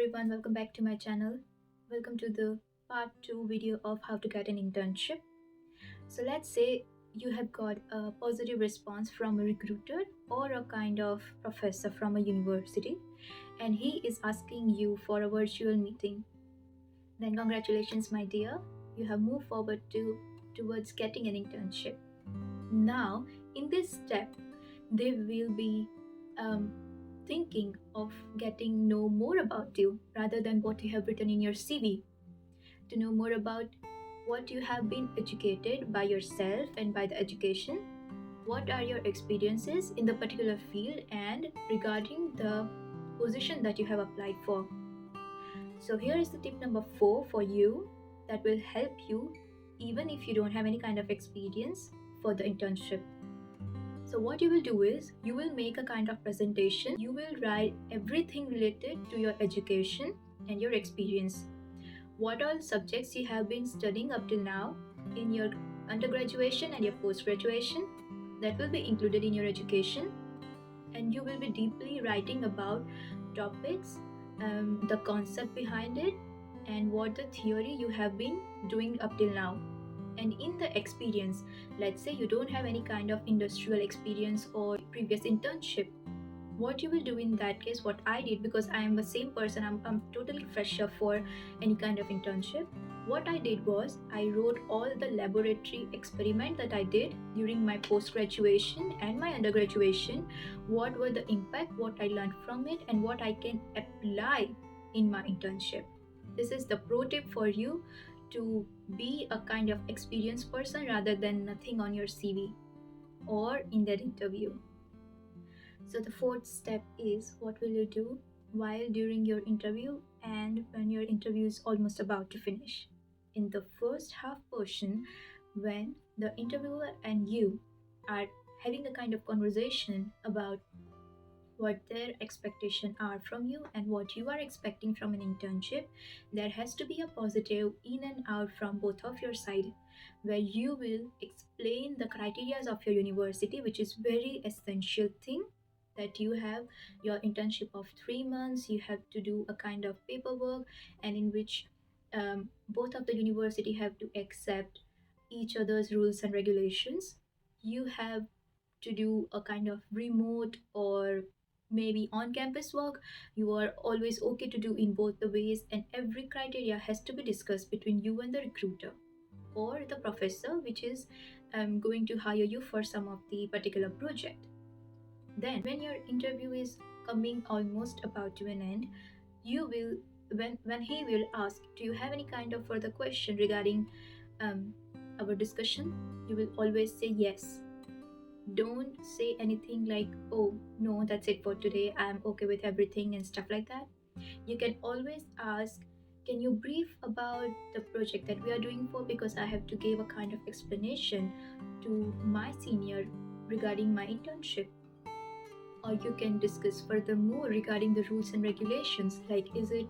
everyone, welcome back to my channel. Welcome to the part 2 video of how to get an internship. So let's say you have got a positive response from a recruiter or a kind of professor from a university, and he is asking you for a virtual meeting. Then congratulations, my dear, you have moved forward towards getting an internship. Now in this step they will be um, thinking of getting know more about you rather than what you have written in your CV, to know more about what you have been educated by yourself and by the education, what are your experiences in the particular field and regarding the position that you have applied for. So here is the tip number 4 for you that will help you even if you don't have any kind of experience for the internship. So what you will do is you will make a kind of presentation. You will write everything related to your education and your experience. What all subjects you have been studying up till now in your undergraduation and your post-graduation, that will be included in your education. And you will be deeply writing about topics, the concept behind it, and what the theory you have been doing up till now. And in the experience, let's say you don't have any kind of industrial experience or previous internship, what you will do in that case, what I did, because I am the same person, I'm totally fresher for any kind of internship. What I did was I wrote all the laboratory experiment that I did during my post-graduation and my undergraduation, what were the impact, what I learned from it, and what I can apply in my internship. This is the pro tip for you to be a kind of experienced person rather than nothing on your CV or in that interview. So the fourth step is, what will you do while during your interview and when your interview is almost about to finish? In the first half portion, when the interviewer and you are having a kind of conversation about what their expectations are from you and what you are expecting from an internship, there has to be a positive in and out from both of your side, where you will explain the criteria of your university, which is very essential thing, that you have your internship of 3 months, you have to do a kind of paperwork, and in which both of the university have to accept each other's rules and regulations. You have to do a kind of remote or maybe on campus work. You are always okay to do in both the ways, and every criteria has to be discussed between you and the recruiter or the professor which is going to hire you for some of the particular project. Then when your interview is coming almost about to an end, you will, when he will ask, do you have any kind of further question regarding um, our discussion, you will always say yes. Don't say anything like, oh no, that's it for today, I'm okay with everything and stuff like that. You can always ask, can you brief about the project that we are doing for, because I have to give a kind of explanation to my senior regarding my internship. Or you can discuss furthermore regarding the rules and regulations, like is it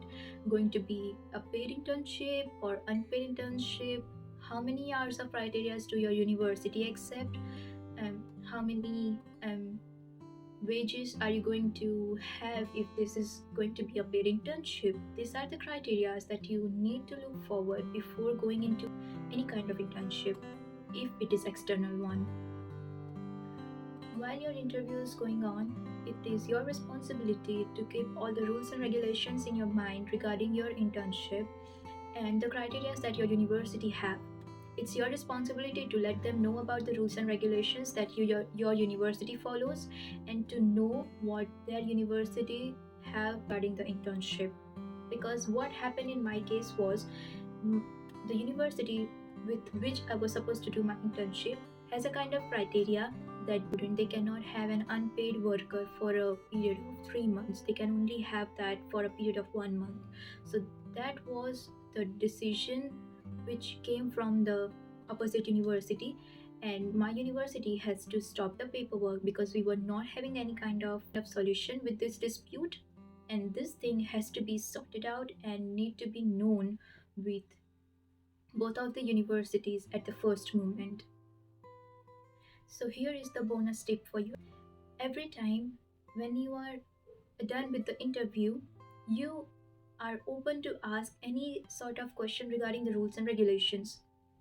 going to be a paid internship or unpaid internship, how many hours of criteria do your university accept, how many wages are you going to have if this is going to be a paid internship. These are the criteria that you need to look forward before going into any kind of internship if it is external one. While your interview is going on, it is your responsibility to keep all the rules and regulations in your mind regarding your internship and the criteria that your university have. It's your responsibility to let them know about the rules and regulations that your university follows, and to know what their university have regarding the internship. Because what happened in my case was, the university with which I was supposed to do my internship has a kind of criteria that they cannot have an unpaid worker for a period of 3 months. They can only have that for a period of 1 month. So that was the decision which came from the opposite university, and my university has to stop the paperwork because we were not having any kind of solution with this dispute, and this thing has to be sorted out and need to be known with both of the universities at the first moment. So here is the bonus tip for you. Every time when you are done with the interview, you are open to ask any sort of question regarding the rules and regulations.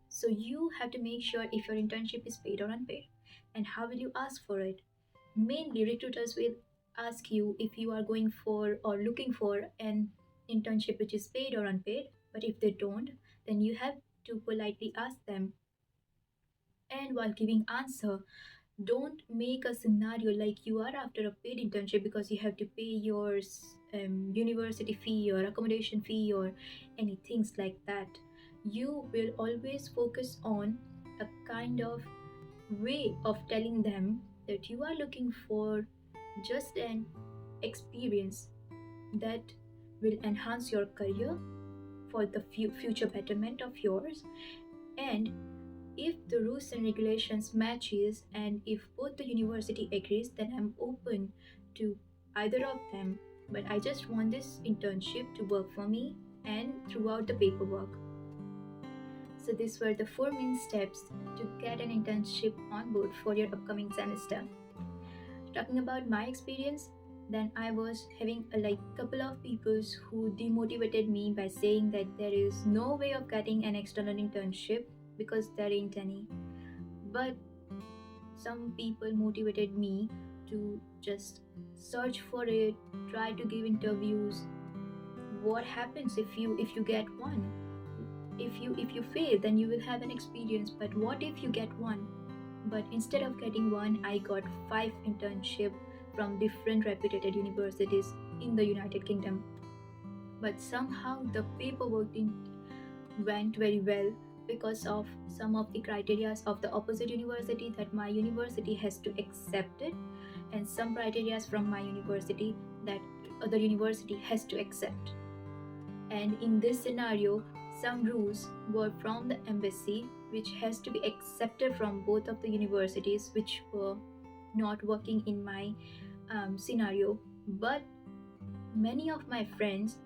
So you have to make sure if your internship is paid or unpaid, and how will you ask for it. Mainly, recruiters will ask you if you are going for or looking for an internship which is paid or unpaid. But if they don't, then you have to politely ask them. And while giving answer, don't make a scenario like you are after a paid internship because you have to pay your university fee or accommodation fee or any things like that. You will always focus on a kind of way of telling them that you are looking for just an experience that will enhance your career for the future betterment of yours. And if the rules and regulations matches and if both the university agrees, then I'm open to either of them. But I just want this internship to work for me and throughout the paperwork. So these were the four main steps to get an internship on board for your upcoming semester. Talking about my experience, then I was having a couple of people who demotivated me by saying that there is no way of getting an external internship because there ain't any. But some people motivated me to just search for it, try to give interviews. What happens if you get one? If you fail, then you will have an experience. But what if you get one? But instead of getting one, I got 5 internship from different reputed universities in the United Kingdom. But somehow the paperwork didn't went very well because of some of the criteria of the opposite university that my university has to accept it, and some criteria from my university that other university has to accept. And in this scenario, some rules were from the embassy which has to be accepted from both of the universities, which were not working in my scenario. But many of my friends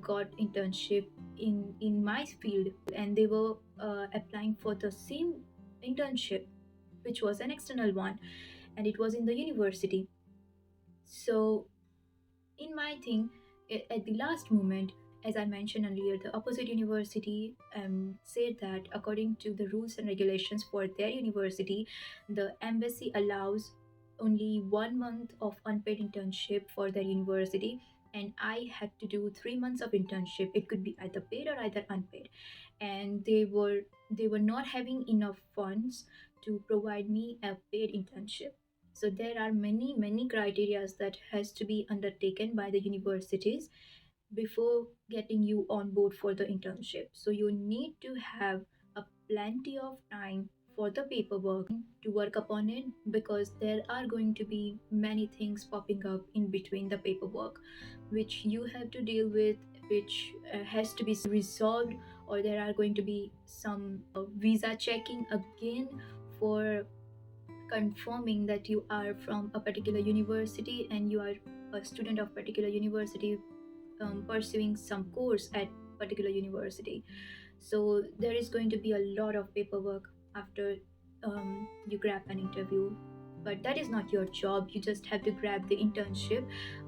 got internship in my field, and they were applying for the same internship, which was an external one, and it was in the university. So in my thing, at the last moment, as I mentioned earlier, the opposite university said that according to the rules and regulations for their university, the embassy allows only 1 month of unpaid internship for their university, and I had to do 3 months of internship. It could be either paid or either unpaid, and they were not having enough funds to provide me a paid internship. So there are many criteria that has to be undertaken by the universities before getting you on board for the internship. So you need to have a plenty of time for the paperwork to work upon it, because there are going to be many things popping up in between the paperwork which you have to deal with, which has to be resolved, or there are going to be some visa checking again for confirming that you are from a particular university and you are a student of particular university, pursuing some course at particular university. So there is going to be a lot of paperwork after you grab an interview. But that is not your job, you just have to grab the internship.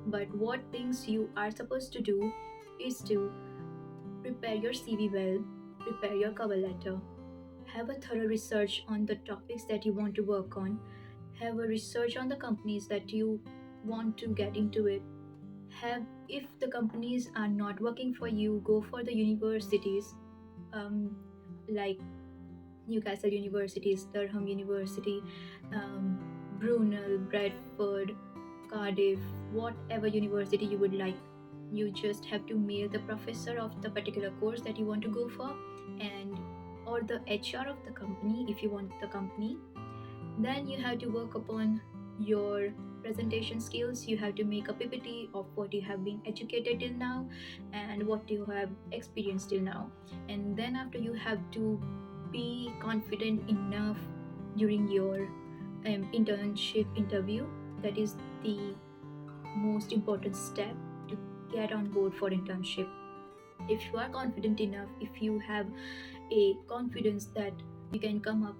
But what things you are supposed to do is to prepare your CV well, prepare your cover letter, have a thorough research on the topics that you want to work on, have a research on the companies that you want to get into it. Have, if the companies are not working for you, go for the universities, like Newcastle universities, Durham University, um, Brunel, Bradford, Cardiff, whatever university you would like. You just have to mail the professor of the particular course that you want to go for, and or the HR of the company if you want the company. Then you have to work upon your presentation skills. You have to make a PPT of what you have been educated till now and what you have experienced till now. And then after, you have to be confident enough during your internship interview. That is the most important step to get on board for internship. If you are confident enough, if you have a confidence that you can come up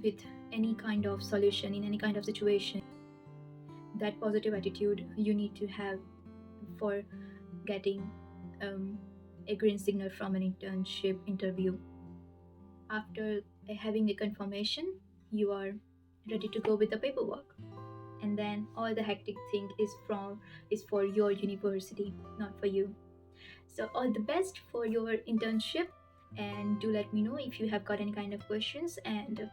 with any kind of solution in any kind of situation, that positive attitude you need to have for getting um, a green signal from an internship interview. After having a confirmation, you are ready to go with the paperwork. And then all the hectic thing is for your university, not for you. So all the best for your internship, and do let me know if you have got any kind of questions, and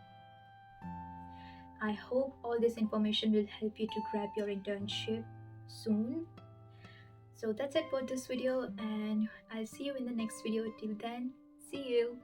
I hope all this information will help you to grab your internship soon. So that's it for this video, and I'll see you in the next video. Till then, see you.